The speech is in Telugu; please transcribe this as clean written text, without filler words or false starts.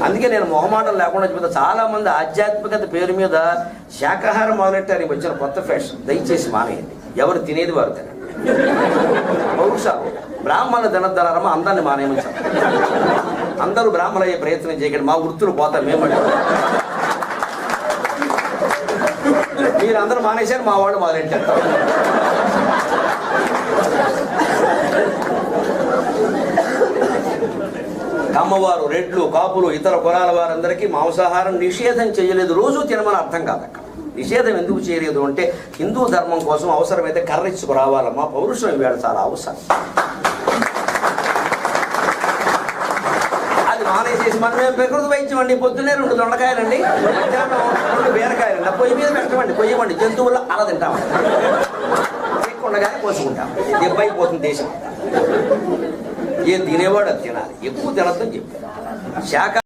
అందుకే నేను మొహమాటం లేకుండా చెప్తా. చాలా మంది ఆధ్యాత్మికత పేరు మీద శాకాహారం మొదలెట్టారు. వచ్చిన కొత్త ఫ్యాషన్. దయచేసి మానేయండి. ఎవరు తినేది వారు తినండి. పౌరుషాలు బ్రాహ్మణులు తినద్దన్నారమ్మా, అందరినీ మానేయమని చెప్పండి. అందరూ బ్రాహ్మణులు అయ్యే ప్రయత్నం చేయకండి. మా వృత్తులు పోతారు. మేమంటే మీరు అందరూ మానేశారు, మా వాళ్ళు మొదలెట్టారు. కమ్మవారు, రెడ్లు, కాపులు, ఇతర కులాల వారందరికీ మాంసాహారం నిషేధం చేయలేదు. రోజు తినమని అర్థం కాదక్క. నిషేధం ఎందుకు చేయలేదు అంటే హిందూ ధర్మం కోసం అవసరమైతే కర్రెచ్చుకు రావాలమ్మా. పౌరుషం ఇవాళ చాలా అవసరం. అది మానేసేసి మనమే ప్రకృతి వైద్యం అండి. పొద్దున్నే 2 దొండకాయలండి, 2 బీరకాయలండి, పొయ్యి మీద పెట్టమండి, కొయ్యమండి. జంతువులు అలా తింటామండి. ఉండగానే కోసుకుంటాం. దెబ్బైపోతుంది దేశం. ఏ తినేవాడు అది తినాలి. ఎక్కువ తినద్దని చెప్పారు. శాఖ